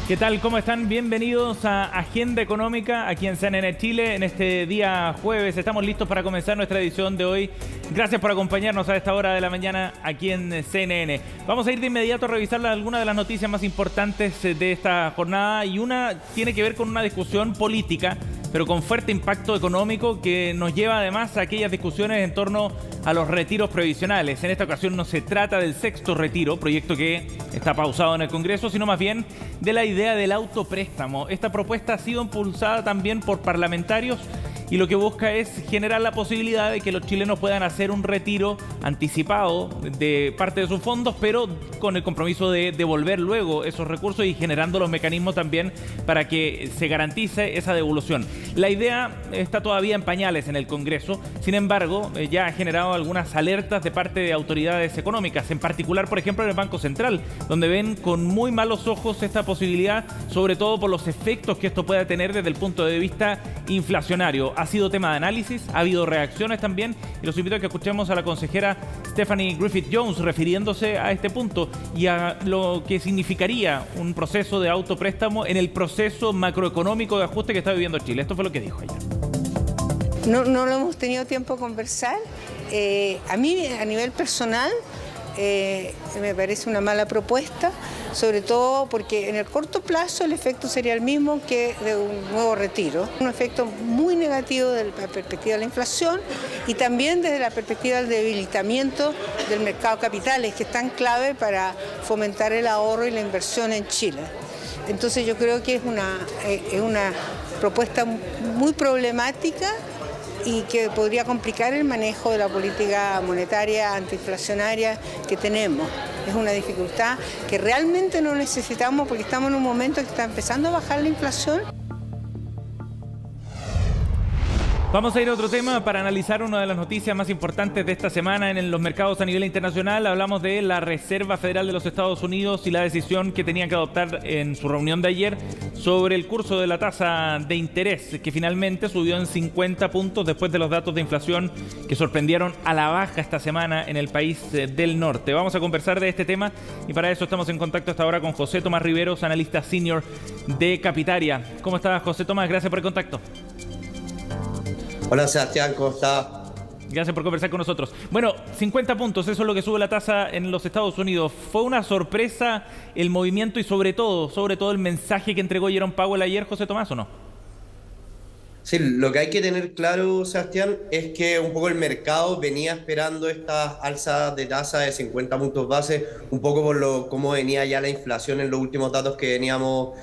¿Qué tal? ¿Cómo están? Bienvenidos a Agenda Económica aquí en CNN Chile. En este día jueves estamos listos para comenzar nuestra edición de hoy. Gracias por acompañarnos a esta hora de la mañana aquí en CNN. Vamos a ir de inmediato a revisar algunas de las noticias más importantes de esta jornada, y una tiene que ver con una discusión política, pero con fuerte impacto económico, que nos lleva además a aquellas discusiones en torno a los retiros previsionales. En esta ocasión no se trata del sexto retiro, proyecto que está pausado en el Congreso, sino más bien de la idea del autopréstamo. Esta propuesta ha sido impulsada también por parlamentarios y lo que busca es generar la posibilidad de que los chilenos puedan hacer un retiro anticipado de parte de sus fondos, pero con el compromiso de devolver luego esos recursos y generando los mecanismos también para que se garantice esa devolución. La idea está todavía en pañales en el Congreso, sin embargo, ya ha generado algunas alertas de parte de autoridades económicas, en particular, por ejemplo, en el Banco Central, donde ven con muy malos ojos esta posibilidad, sobre todo por los efectos que esto pueda tener desde el punto de vista inflacionario. Ha sido tema de análisis, ha habido reacciones también, y los invito a que escuchemos a la consejera Stephanie Griffith-Jones refiriéndose a este punto y a lo que significaría un proceso de autopréstamo en el proceso macroeconómico de ajuste que está viviendo Chile. Esto fue lo que dijo ella. No lo hemos tenido tiempo de conversar. A mí, a nivel personal, me parece una mala propuesta, sobre todo porque en el corto plazo el efecto sería el mismo que de un nuevo retiro. Un efecto muy negativo desde la perspectiva de la inflación y también desde la perspectiva del debilitamiento del mercado de capitales, que es tan clave para fomentar el ahorro y la inversión en Chile. Entonces yo creo que es una propuesta muy problemática y que podría complicar el manejo de la política monetaria antiinflacionaria que tenemos. Es una dificultad que realmente no necesitamos porque estamos en un momento que está empezando a bajar la inflación. Vamos a ir a otro tema para analizar una de las noticias más importantes de esta semana en los mercados a nivel internacional. Hablamos de la Reserva Federal de los Estados Unidos y la decisión que tenía que adoptar en su reunión de ayer sobre el curso de la tasa de interés, que finalmente subió en 50 puntos después de los datos de inflación que sorprendieron a la baja esta semana en el país del norte. Vamos a conversar de este tema y para eso estamos en contacto hasta ahora con José Tomás Riveros, analista senior de Capitaria. ¿Cómo estás, José Tomás? Gracias por el contacto. Hola Sebastián, ¿cómo estás? Gracias por conversar con nosotros. Bueno, 50 puntos, eso es lo que sube la tasa en los Estados Unidos. ¿Fue una sorpresa el movimiento y sobre todo el mensaje que entregó Jerome Powell ayer, José Tomás, o no? Sí, lo que hay que tener claro, Sebastián, es que un poco el mercado venía esperando estas alzas de tasa de 50 puntos base, un poco por cómo venía ya la inflación en los últimos datos que veníamos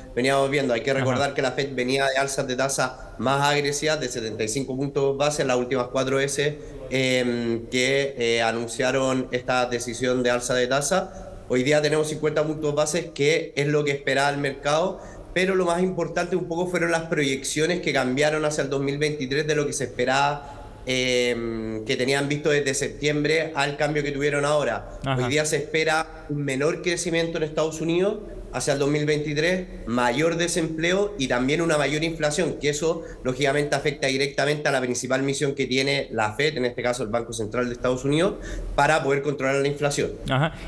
viendo. Hay que recordar que la Fed venía de alzas de tasa más agresivas, de 75 puntos base en las últimas 4 veces que anunciaron esta decisión de alza de tasa. Hoy día tenemos 50 puntos bases, que es lo que esperaba el mercado. Pero lo más importante un poco fueron las proyecciones que cambiaron hacia el 2023 de lo que se esperaba, que tenían visto desde septiembre al cambio que tuvieron ahora. Hoy día se espera un menor crecimiento en Estados Unidos hacia el 2023, mayor desempleo y también una mayor inflación, que eso lógicamente afecta directamente a la principal misión que tiene la Fed, en este caso el Banco Central de Estados Unidos, para poder controlar la inflación.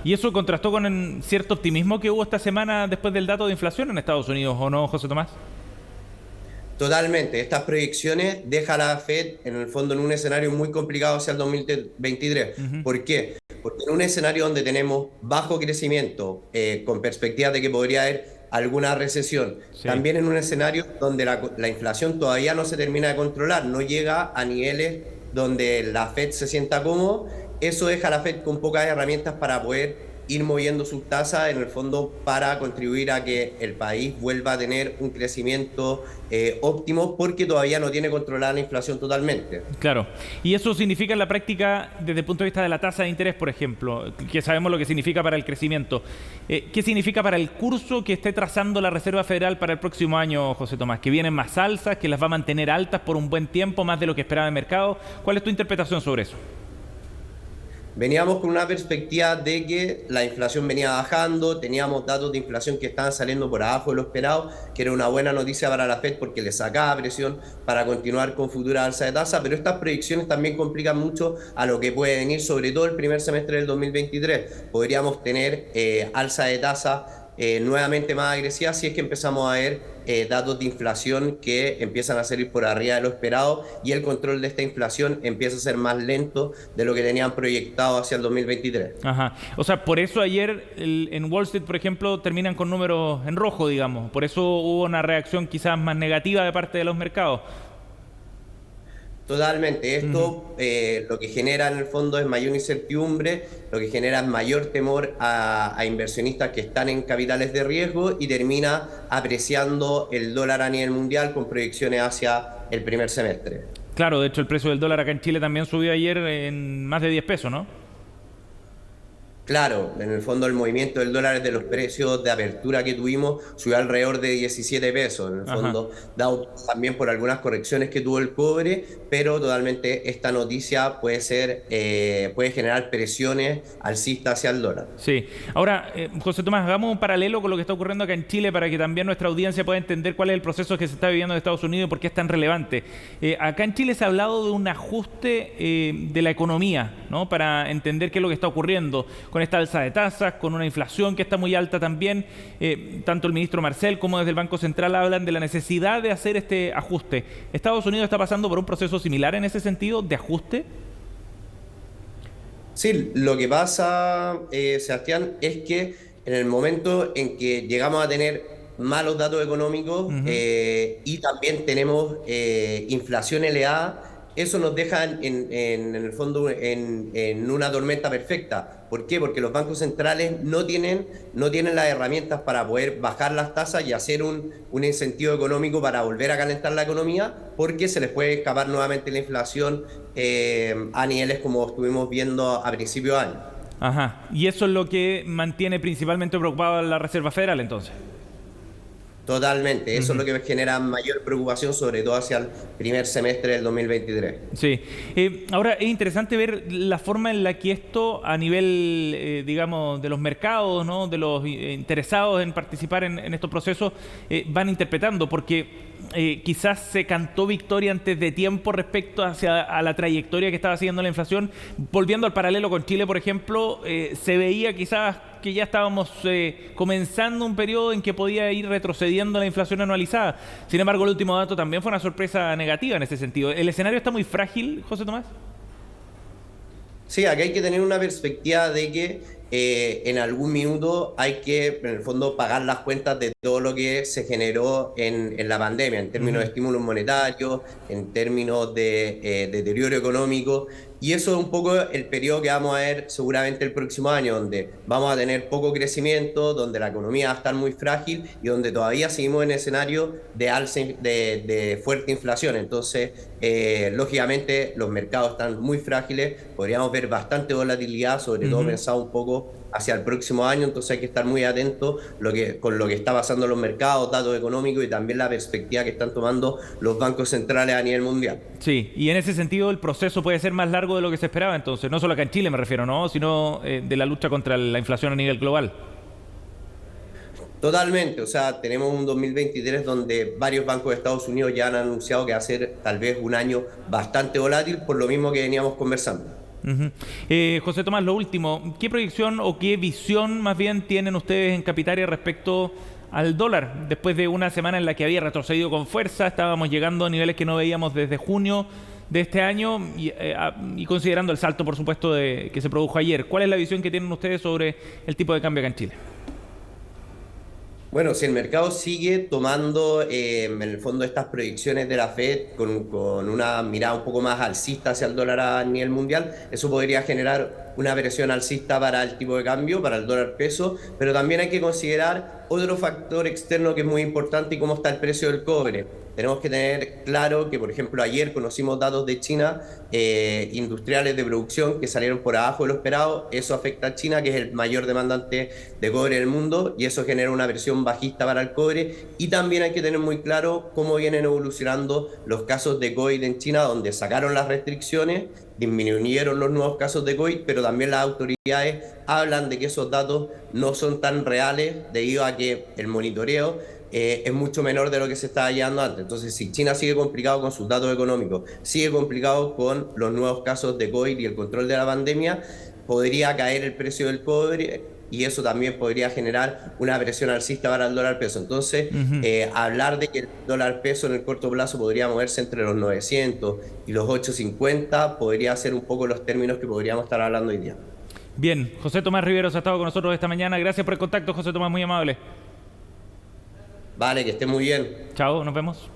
¿Y eso contrastó con el cierto optimismo que hubo esta semana después del dato de inflación en Estados Unidos, o no, José Tomás? Totalmente. Estas proyecciones dejan a la Fed en el fondo en un escenario muy complicado hacia el 2023. ¿Por qué? Porque en un escenario donde tenemos bajo crecimiento, con perspectivas de que podría haber alguna recesión, también en un escenario donde la inflación todavía no se termina de controlar, no llega a niveles donde la Fed se sienta cómodo, eso deja a la Fed con pocas herramientas para poder ir moviendo sus tasas en el fondo para contribuir a que el país vuelva a tener un crecimiento óptimo, porque todavía no tiene controlada la inflación totalmente. Claro, y eso significa en la práctica, desde el punto de vista de la tasa de interés, por ejemplo, que sabemos lo que significa para el crecimiento. ¿Qué significa para el curso que esté trazando la Reserva Federal para el próximo año, José Tomás? ¿Que vienen más alzas, que las va a mantener altas por un buen tiempo, más de lo que esperaba el mercado? ¿Cuál es tu interpretación sobre eso? Veníamos con una perspectiva de que la inflación venía bajando, teníamos datos de inflación que estaban saliendo por abajo de lo esperado, que era una buena noticia para la Fed porque le sacaba presión para continuar con futuras alzas de tasa, pero estas proyecciones también complican mucho a lo que puede venir, sobre todo el primer semestre del 2023. Podríamos tener alza de tasa nuevamente más agresiva si es que empezamos a ver datos de inflación que empiezan a salir por arriba de lo esperado y el control de esta inflación empieza a ser más lento de lo que tenían proyectado hacia el 2023. Ajá. O sea, por eso ayer en Wall Street, por ejemplo, terminan con números en rojo, digamos. Por eso hubo una reacción quizás más negativa de parte de los mercados. Totalmente, esto lo que genera en el fondo es mayor incertidumbre, lo que genera es mayor temor a inversionistas que están en capitales de riesgo y termina apreciando el dólar a nivel mundial con proyecciones hacia el primer semestre. Claro, de hecho el precio del dólar acá en Chile también subió ayer en más de 10 pesos, ¿no? Claro, en el fondo el movimiento del dólar de los precios de apertura que tuvimos subió alrededor de 17 pesos, en el fondo dado también por algunas correcciones que tuvo el cobre, pero totalmente esta noticia puede generar presiones alcistas hacia el dólar. Sí. Ahora, José Tomás, hagamos un paralelo con lo que está ocurriendo acá en Chile para que también nuestra audiencia pueda entender cuál es el proceso que se está viviendo en Estados Unidos y por qué es tan relevante. Acá en Chile se ha hablado de un ajuste de la economía, ¿no? Para entender qué es lo que está ocurriendo con esta alza de tasas, con una inflación que está muy alta también. Tanto el ministro Marcel como desde el Banco Central hablan de la necesidad de hacer este ajuste. ¿Estados Unidos está pasando por un proceso similar en ese sentido de ajuste? Sí, lo que pasa, Sebastián, es que en el momento en que llegamos a tener malos datos económicos y también tenemos inflación elevada, eso nos deja en el fondo en una tormenta perfecta. ¿Por qué? Porque los bancos centrales no tienen las herramientas para poder bajar las tasas y hacer un incentivo económico para volver a calentar la economía, porque se les puede escapar nuevamente la inflación a niveles como estuvimos viendo a principios de año. Ajá. Y eso es lo que mantiene principalmente preocupado a la Reserva Federal, entonces. Totalmente, eso es lo que genera mayor preocupación, sobre todo hacia el primer semestre del 2023. Sí. Ahora es interesante ver la forma en la que esto a nivel, digamos, de los mercados, ¿no? De los interesados en participar en estos procesos, van interpretando, porque quizás se cantó victoria antes de tiempo respecto a la trayectoria que estaba siguiendo la inflación. Volviendo al paralelo con Chile, por ejemplo, se veía quizás que ya estábamos comenzando un periodo en que podía ir retrocediendo la inflación anualizada. Sin embargo, el último dato también fue una sorpresa negativa en ese sentido. ¿El escenario está muy frágil, José Tomás? Sí, acá hay que tener una perspectiva de que en algún minuto hay que, en el fondo, pagar las cuentas de todo lo que se generó en la pandemia, en términos de estímulos monetarios, en términos de deterioro económico. Y eso es un poco el periodo que vamos a ver seguramente el próximo año, donde vamos a tener poco crecimiento, donde la economía va a estar muy frágil y donde todavía seguimos en escenario de alza, de fuerte inflación. Entonces, lógicamente, los mercados están muy frágiles, podríamos ver bastante volatilidad, sobre todo pensado un poco hacia el próximo año, entonces hay que estar muy atentos con lo que está pasando en los mercados, datos económicos y también la perspectiva que están tomando los bancos centrales a nivel mundial. Sí, y en ese sentido el proceso puede ser más largo de lo que se esperaba entonces, no solo acá en Chile me refiero, ¿no? Sino de la lucha contra la inflación a nivel global. Totalmente, o sea, tenemos un 2023 donde varios bancos de Estados Unidos ya han anunciado que va a ser tal vez un año bastante volátil, por lo mismo que veníamos conversando. José Tomás, lo último, ¿qué proyección o qué visión más bien tienen ustedes en Capitalia respecto al dólar? Después de una semana en la que había retrocedido con fuerza, estábamos llegando a niveles que no veíamos desde junio de este año y considerando el salto, por supuesto, que se produjo ayer. ¿Cuál es la visión que tienen ustedes sobre el tipo de cambio acá en Chile? Bueno, si el mercado sigue tomando en el fondo estas proyecciones de la Fed con una mirada un poco más alcista hacia el dólar a nivel mundial, eso podría generar una presión alcista para el tipo de cambio, para el dólar peso, pero también hay que considerar otro factor externo que es muy importante y cómo está el precio del cobre. Tenemos que tener claro que, por ejemplo, ayer conocimos datos de China industriales de producción que salieron por abajo de lo esperado. Eso afecta a China, que es el mayor demandante de cobre del mundo, y eso genera una presión bajista para el cobre. Y también hay que tener muy claro cómo vienen evolucionando los casos de COVID en China, donde sacaron las restricciones, disminuyeron los nuevos casos de COVID, pero también las autoridades hablan de que esos datos no son tan reales debido a que el monitoreo es mucho menor de lo que se estaba llevando antes. Entonces, si China sigue complicado con sus datos económicos, sigue complicado con los nuevos casos de COVID y el control de la pandemia, podría caer el precio del cobre y eso también podría generar una presión alcista para el dólar peso. Entonces, hablar de que el dólar peso en el corto plazo podría moverse entre los 900 y los 850 podría ser un poco los términos que podríamos estar hablando hoy día. Bien, José Tomás Riveros ha estado con nosotros esta mañana. Gracias por el contacto, José Tomás, muy amable. Vale, que esté muy bien. Chao, nos vemos.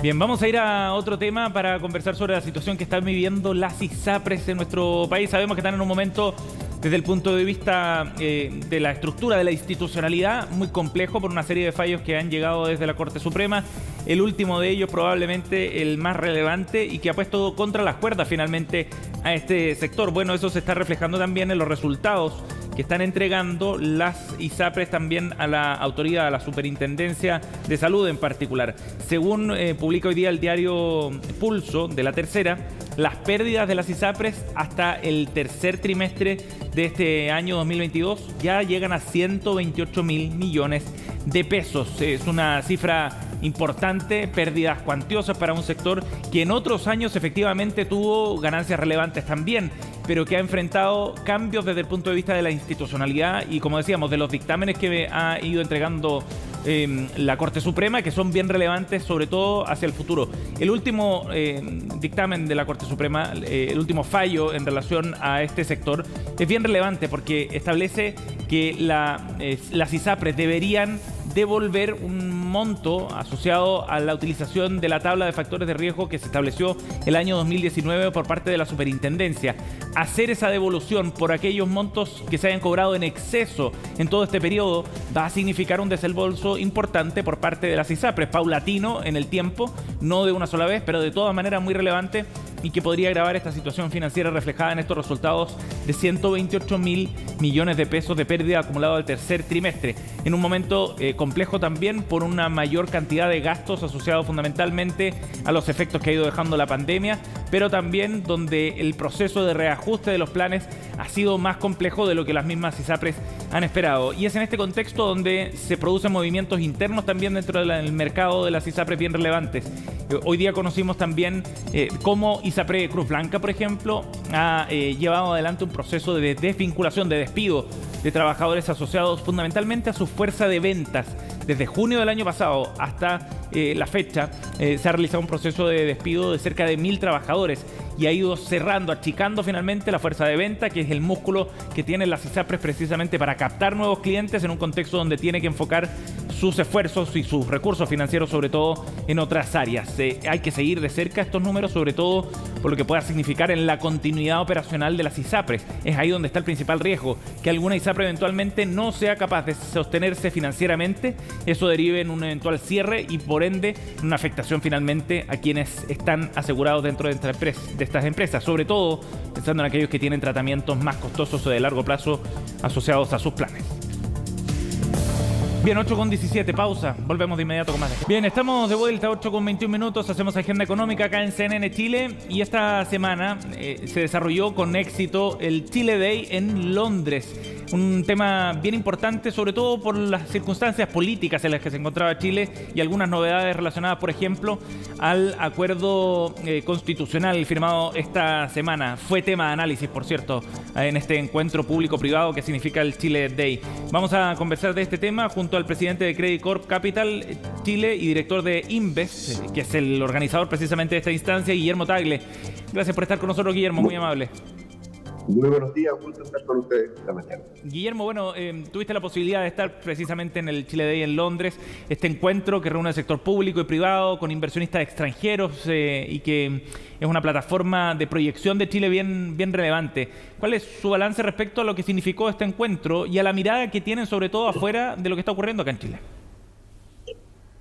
Bien, vamos a ir a otro tema para conversar sobre la situación que están viviendo las ISAPRES en nuestro país. Sabemos que están en un momento, desde el punto de vista de la estructura de la institucionalidad, muy complejo por una serie de fallos que han llegado desde la Corte Suprema. El último de ellos probablemente el más relevante y que ha puesto contra las cuerdas finalmente a este sector. Bueno, eso se está reflejando también en los resultados que están entregando las ISAPRES también a la autoridad, a la Superintendencia de Salud en particular. Según publica hoy día el diario Pulso de La Tercera, las pérdidas de las ISAPRES hasta el tercer trimestre de este año 2022 ya llegan a 128 mil millones de pesos. Es una cifra importante, pérdidas cuantiosas para un sector que en otros años efectivamente tuvo ganancias relevantes también, pero que ha enfrentado cambios desde el punto de vista de la institucionalidad y, como decíamos, de los dictámenes que ha ido entregando la Corte Suprema, que son bien relevantes, sobre todo hacia el futuro. El último dictamen de la Corte Suprema, el último fallo en relación a este sector, es bien relevante porque establece que las ISAPRES deberían devolver un monto asociado a la utilización de la tabla de factores de riesgo que se estableció el año 2019 por parte de la Superintendencia. Hacer esa devolución por aquellos montos que se hayan cobrado en exceso en todo este periodo va a significar un desembolso importante por parte de las ISAPRES, paulatino en el tiempo, no de una sola vez, pero de todas maneras muy relevante y que podría agravar esta situación financiera reflejada en estos resultados de 128 mil millones de pesos de pérdida acumulado al tercer trimestre, en un momento complejo también por una mayor cantidad de gastos asociados fundamentalmente a los efectos que ha ido dejando la pandemia, pero también donde el proceso de reajuste de los planes ha sido más complejo de lo que las mismas ISAPRES han esperado. Y es en este contexto donde se producen movimientos internos también dentro del mercado de las ISAPRES bien relevantes. Hoy día conocimos también cómo ISAPRE Cruz Blanca, por ejemplo, ha llevado adelante un proceso de desvinculación, de despido de trabajadores asociados fundamentalmente a su fuerza de ventas. Desde junio del año pasado hasta la fecha se ha realizado un proceso de despido de cerca de 1.000 trabajadores y ha ido cerrando, achicando finalmente la fuerza de venta, que es el músculo que tienen las ISAPRES precisamente para captar nuevos clientes en un contexto donde tiene que enfocar sus esfuerzos y sus recursos financieros sobre todo en otras áreas. Hay que seguir de cerca estos números, sobre todo por lo que pueda significar en la continuidad operacional de las ISAPRES. Es ahí donde está el principal riesgo, que alguna ISAPRE eventualmente no sea capaz de sostenerse financieramente, eso derive en un eventual cierre y por ende una afectación finalmente a quienes están asegurados dentro de estas empresas, sobre todo pensando en aquellos que tienen tratamientos más costosos o de largo plazo asociados a sus planes. Bien, 8:17, pausa. Volvemos de inmediato con más. Bien, estamos de vuelta, 8:21 minutos. Hacemos agenda económica acá en CNN Chile. Y esta semana se desarrolló con éxito el Chile Day en Londres. Un tema bien importante, sobre todo por las circunstancias políticas en las que se encontraba Chile y algunas novedades relacionadas, por ejemplo, al acuerdo constitucional firmado esta semana. Fue tema de análisis, por cierto, en este encuentro público-privado que significa el Chile Day. Vamos a conversar de este tema junto al presidente de Credit Corp Capital Chile y director de Invest, que es el organizador precisamente de esta instancia, Guillermo Tagle. Gracias por estar con nosotros, Guillermo, muy amable. Muy buenos días, un gusto estar con ustedes esta mañana. Guillermo, bueno, tuviste la posibilidad de estar precisamente en el Chile Day en Londres, este encuentro que reúne el sector público y privado con inversionistas extranjeros y que es una plataforma de proyección de Chile bien relevante. ¿Cuál es su balance respecto a lo que significó este encuentro y a la mirada que tienen sobre todo afuera de lo que está ocurriendo acá en Chile?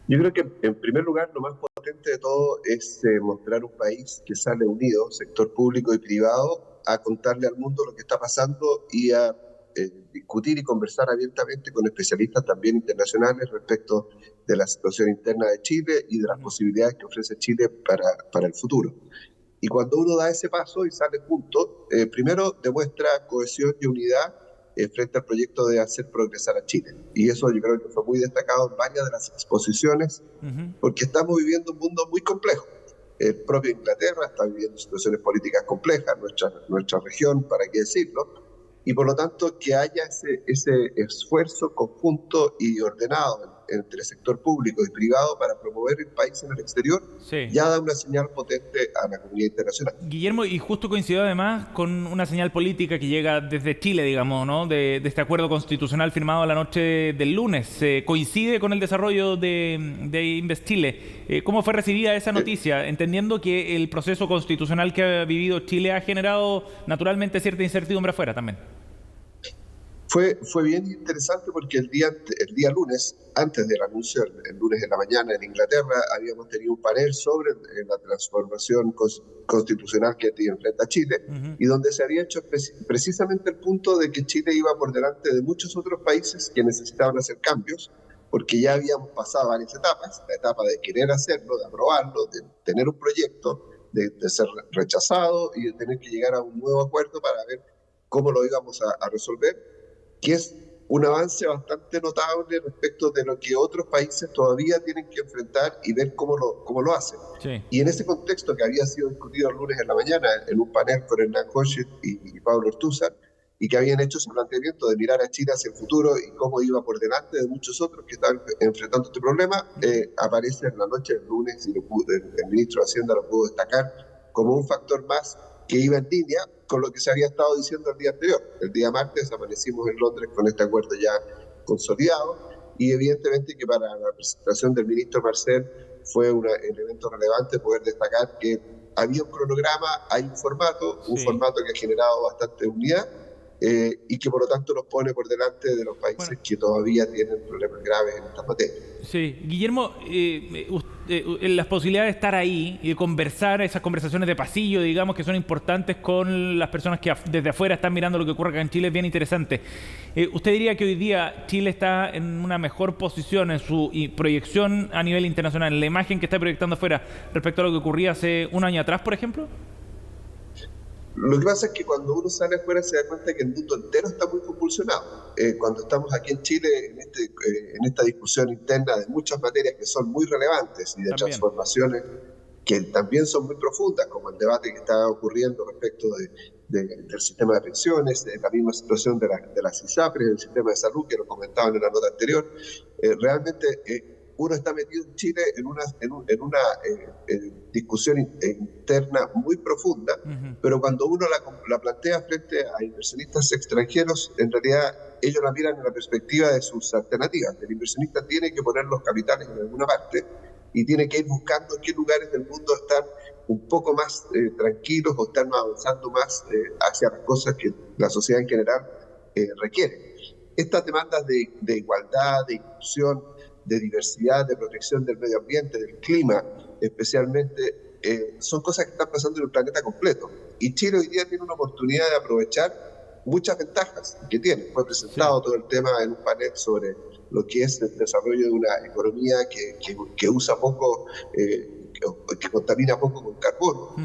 Yo creo que, en primer lugar, lo más potente de todo es mostrar un país que sale unido, sector público y privado, a contarle al mundo lo que está pasando y a discutir y conversar abiertamente con especialistas también internacionales respecto de la situación interna de Chile y de las posibilidades que ofrece Chile para el futuro. Y cuando uno da ese paso y sale juntos, primero demuestra cohesión y unidad frente al proyecto de hacer progresar a Chile. Y eso yo creo que fue muy destacado en varias de las exposiciones, porque estamos viviendo un mundo muy complejo. El propio Inglaterra está viviendo situaciones políticas complejas, nuestra región, para qué decirlo, y por lo tanto que haya ese esfuerzo conjunto y ordenado entre sector público y privado para promover el país en el exterior, Sí. ya da una señal potente a la comunidad internacional. Guillermo, y justo coincidió además con una señal política que llega desde Chile, digamos, ¿no? De este acuerdo constitucional firmado la noche del lunes. Coincide con el desarrollo de Invest Chile. ¿Cómo fue recibida esa noticia? Entendiendo que el proceso constitucional que ha vivido Chile ha generado naturalmente cierta incertidumbre afuera también. Fue bien interesante porque el día lunes, antes del anuncio, el lunes en la mañana en Inglaterra, habíamos tenido un panel sobre la transformación constitucional que enfrenta Chile, y donde se había hecho precisamente el punto de que Chile iba por delante de muchos otros países que necesitaban hacer cambios, porque ya habíamos pasado varias etapas, la etapa de querer hacerlo, de aprobarlo, de tener un proyecto, de ser rechazado y de tener que llegar a un nuevo acuerdo para ver cómo lo íbamos a resolver, que es un avance bastante notable respecto de lo que otros países todavía tienen que enfrentar y ver cómo lo hacen. Sí. Y en ese contexto que había sido discutido el lunes en la mañana en un panel con Hernán Hochschild y Pablo Ortúzar, y que habían hecho ese planteamiento de mirar a Chile hacia el futuro y cómo iba por delante de muchos otros que estaban enfrentando este problema, aparece en la noche del lunes y el ministro de Hacienda lo pudo destacar como un factor más que iba en línea con lo que se había estado diciendo el día anterior. El día martes amanecimos en Londres con este acuerdo ya consolidado, y evidentemente que para la presentación del ministro Marcel fue un elemento relevante poder destacar que había un cronograma, hay un formato que ha generado bastante unidad, y que por lo tanto nos pone por delante de los países que todavía tienen problemas graves en esta materia. Sí, Guillermo, las posibilidades de estar ahí y de conversar, esas conversaciones de pasillo, digamos, que son importantes con las personas que desde afuera están mirando lo que ocurre acá en Chile, es bien interesante. ¿Usted diría que hoy día Chile está en una mejor posición en su proyección a nivel internacional, en la imagen que está proyectando afuera, respecto a lo que ocurría hace un año atrás, por ejemplo? Lo que pasa es que cuando uno sale afuera se da cuenta que el mundo entero está muy convulsionado. Cuando estamos aquí en Chile en esta discusión interna de muchas materias que son muy relevantes y de transformaciones que también son muy profundas, como el debate que está ocurriendo respecto del sistema de pensiones, de la misma situación de las ISAPRES, del sistema de salud, que lo comentaban en la nota anterior, realmente uno está metido en Chile en una discusión interna muy profunda, pero cuando uno la plantea frente a inversionistas extranjeros, en realidad ellos la miran en la perspectiva de sus alternativas. El inversionista tiene que poner los capitales en alguna parte y tiene que ir buscando en qué lugares del mundo están un poco más tranquilos o están avanzando más hacia las cosas que la sociedad en general requiere. Estas demandas de igualdad, de inclusión, de diversidad, de protección del medio ambiente, del clima, especialmente, son cosas que están pasando en el planeta completo. Y Chile hoy día tiene una oportunidad de aprovechar muchas ventajas que tiene. Fue presentado todo el tema en un panel sobre lo que es el desarrollo de una economía que usa poco, que contamina poco con carbono,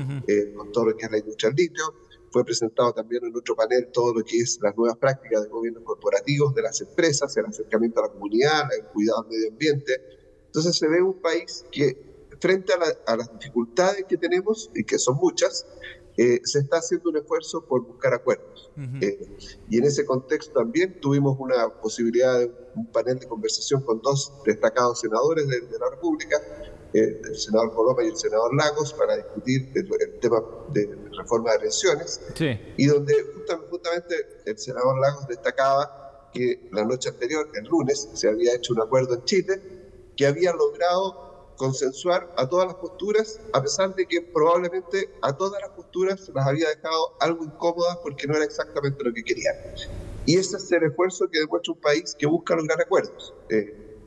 con todo lo que es la industria del litio. Fue presentado también en otro panel todo lo que es las nuevas prácticas de gobiernos corporativos, de las empresas, el acercamiento a la comunidad, el cuidado del medio ambiente. Entonces se ve un país que, frente a las dificultades que tenemos, y que son muchas, se está haciendo un esfuerzo por buscar acuerdos. Y en ese contexto también tuvimos una posibilidad de un panel de conversación con dos destacados senadores de la República, el senador Coloma y el senador Lagos, para discutir el tema de reforma de pensiones, y donde justamente el senador Lagos destacaba que la noche anterior, el lunes, se había hecho un acuerdo en Chile que había logrado consensuar a todas las posturas, a pesar de que probablemente a todas las posturas las había dejado algo incómodas porque no era exactamente lo que querían. Y ese es el esfuerzo que demuestra un país que busca lograr acuerdos,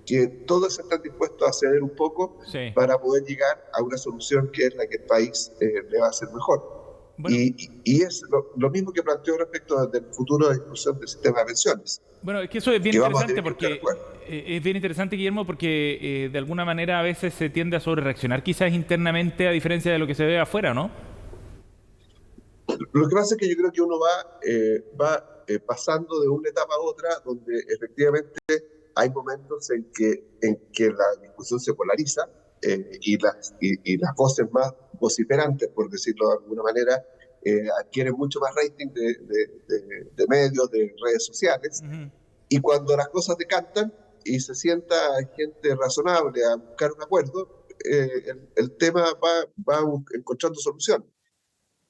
que todos están dispuestos a ceder un poco para poder llegar a una solución que es la que el país le va a hacer mejor. Bueno, y es lo mismo que planteó respecto del futuro de discusión del sistema de pensiones. Bueno, es que eso es bien interesante porque es bien interesante, Guillermo, porque de alguna manera a veces se tiende a sobrereaccionar quizás internamente, a diferencia de lo que se ve afuera, ¿no? Lo que pasa es que yo creo que uno va pasando de una etapa a otra, donde efectivamente hay momentos en que la discusión se polariza, y las voces más vociferantes, por decirlo de alguna manera, adquieren mucho más rating de medios, de redes sociales. Y cuando las cosas decantan y se sienta gente razonable a buscar un acuerdo, el tema va encontrando solución.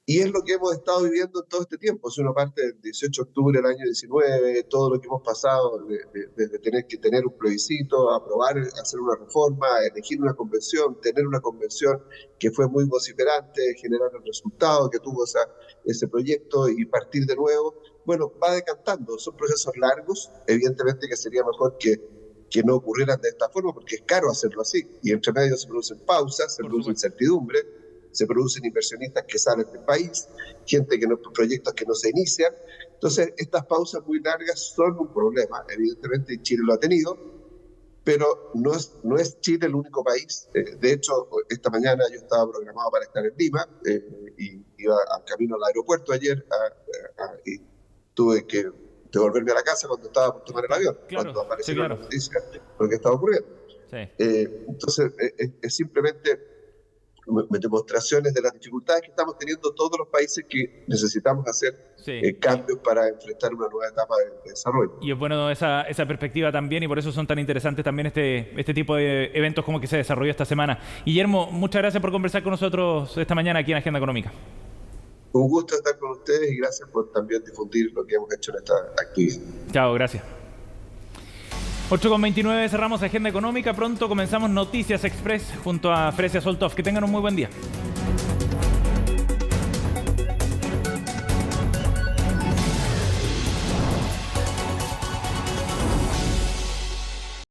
Y es lo que hemos estado viviendo en todo este tiempo. Si uno parte del 18 de octubre del año 19, todo lo que hemos pasado, desde tener que tener un plebiscito, aprobar, hacer una reforma, elegir una convención, tener una convención que fue muy vociferante, generar el resultado que tuvo ese proyecto y partir de nuevo, bueno, va decantando. Son procesos largos, evidentemente que sería mejor que no ocurrieran de esta forma, porque es caro hacerlo así. Y entre medio se producen pausas, se produce incertidumbre, se producen inversionistas que salen del país, proyectos que no se inician. Entonces, estas pausas muy largas son un problema. Evidentemente, Chile lo ha tenido, pero no es Chile el único país. De hecho, esta mañana yo estaba programado para estar en Lima y iba al camino al aeropuerto ayer y tuve que devolverme a la casa cuando estaba por tomar el avión, cuando aparecieron las noticias de lo que estaba ocurriendo. Sí. Entonces, es simplemente demostraciones de las dificultades que estamos teniendo todos los países que necesitamos hacer cambios para enfrentar una nueva etapa de desarrollo. Y es bueno esa perspectiva también, y por eso son tan interesantes también este tipo de eventos como que se desarrolló esta semana. Guillermo, muchas gracias por conversar con nosotros esta mañana aquí en Agenda Económica. Un gusto estar con ustedes y gracias por también difundir lo que hemos hecho en esta actividad. Chao, gracias. 8:29 cerramos Agenda Económica. Pronto comenzamos Noticias Express junto a Fresia Soltov. Que tengan un muy buen día.